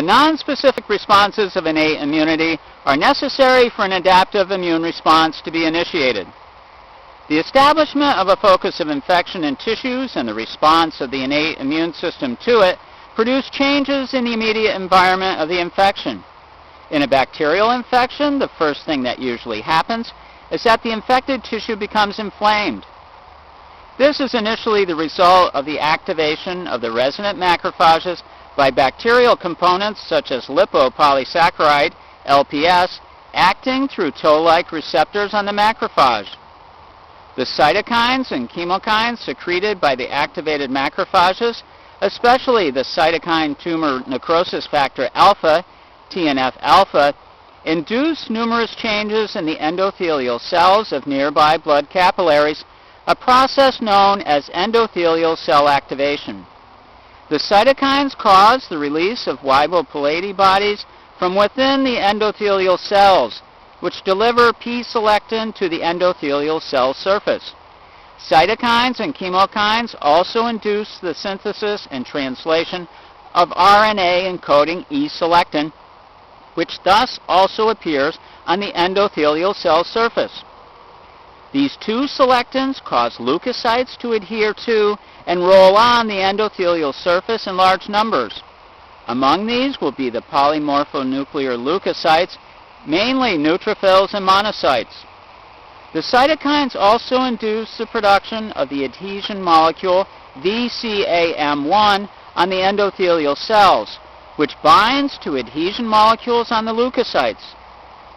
The nonspecific responses of innate immunity are necessary for an adaptive immune response to be initiated. The establishment of a focus of infection in tissues and the response of the innate immune system to it produce changes in the immediate environment of the infection. In a bacterial infection, the first thing that usually happens is that the infected tissue becomes inflamed. This is initially the result of the activation of the resident macrophages by bacterial components such as lipopolysaccharide, LPS, acting through toll-like receptors on the macrophage. The cytokines and chemokines secreted by the activated macrophages, especially the cytokine tumor necrosis factor alpha, TNF-alpha, induce numerous changes in the endothelial cells of nearby blood capillaries, a process known as endothelial cell activation. The cytokines cause the release of Weibel-Palade bodies from within the endothelial cells, which deliver E-selectin to the endothelial cell surface. Cytokines and chemokines also induce the synthesis and translation of RNA encoding E-selectin, which thus also appears on the endothelial cell surface. These two selectins cause leukocytes to adhere to and roll on the endothelial surface in large numbers. Among these will be the polymorphonuclear leukocytes, mainly neutrophils and monocytes. The cytokines also induce the production of the adhesion molecule VCAM1 on the endothelial cells, which binds to adhesion molecules on the leukocytes.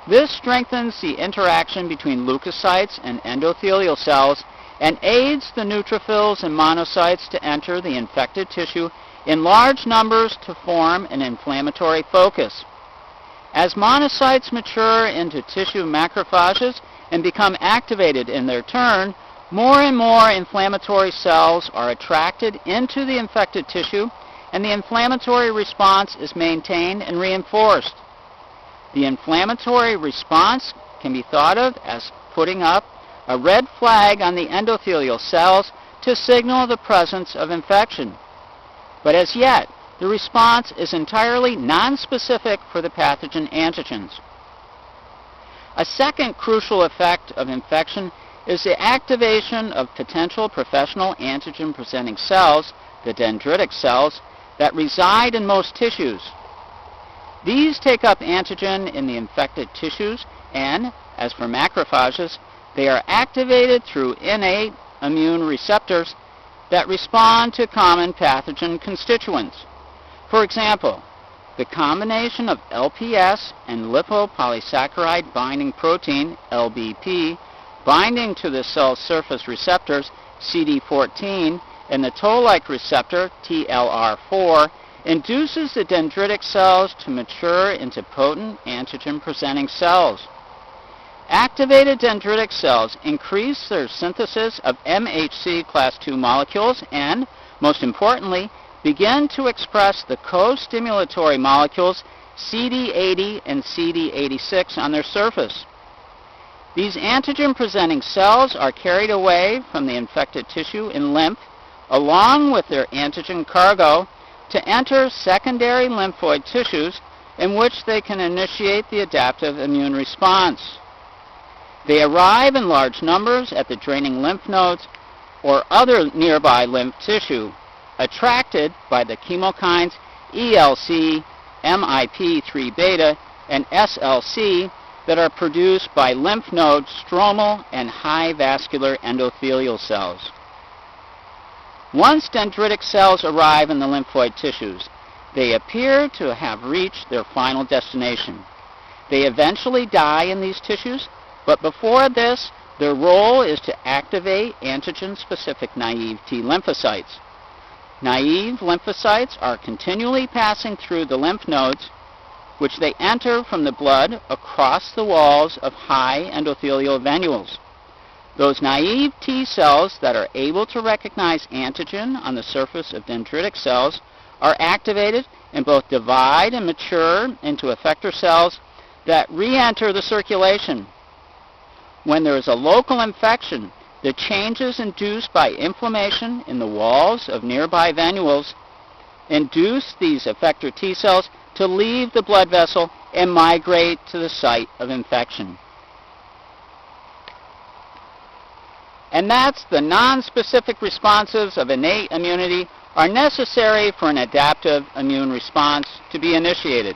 This strengthens the interaction between leukocytes and endothelial cells and aids the neutrophils and monocytes to enter the infected tissue in large numbers to form an inflammatory focus. As monocytes mature into tissue macrophages and become activated in their turn, more and more inflammatory cells are attracted into the infected tissue, and the inflammatory response is maintained and reinforced. The inflammatory response can be thought of as putting up a red flag on the endothelial cells to signal the presence of infection. But as yet, the response is entirely nonspecific for the pathogen antigens. A second crucial effect of infection is the activation of potential professional antigen-presenting cells, the dendritic cells, that reside in most tissues. These take up antigen in the infected tissues, and, as for macrophages, they are activated through innate immune receptors that respond to common pathogen constituents. For example, the combination of LPS and lipopolysaccharide binding protein, LBP, binding to the cell surface receptors, CD14, and the toll-like receptor, TLR4, induces the dendritic cells to mature into potent antigen-presenting cells. Activated dendritic cells increase their synthesis of MHC class II molecules and, most importantly, begin to express the co-stimulatory molecules CD80 and CD86 on their surface. These antigen-presenting cells are carried away from the infected tissue in lymph, along with their antigen cargo, to enter secondary lymphoid tissues in which they can initiate the adaptive immune response. They arrive in large numbers at the draining lymph nodes or other nearby lymph tissue, attracted by the chemokines ELC, MIP3-beta, and SLC that are produced by lymph node stromal and high vascular endothelial cells. Once dendritic cells arrive in the lymphoid tissues, they appear to have reached their final destination. They eventually die in these tissues, but before this, their role is to activate antigen-specific naive T lymphocytes. Naive lymphocytes are continually passing through the lymph nodes, which they enter from the blood across the walls of high endothelial venules. Those naive T cells that are able to recognize antigen on the surface of dendritic cells are activated and both divide and mature into effector cells that re-enter the circulation. When there is a local infection, the changes induced by inflammation in the walls of nearby venules induce these effector T cells to leave the blood vessel and migrate to the site of infection. And that's the nonspecific responses of innate immunity are necessary for an adaptive immune response to be initiated.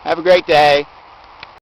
Have a great day.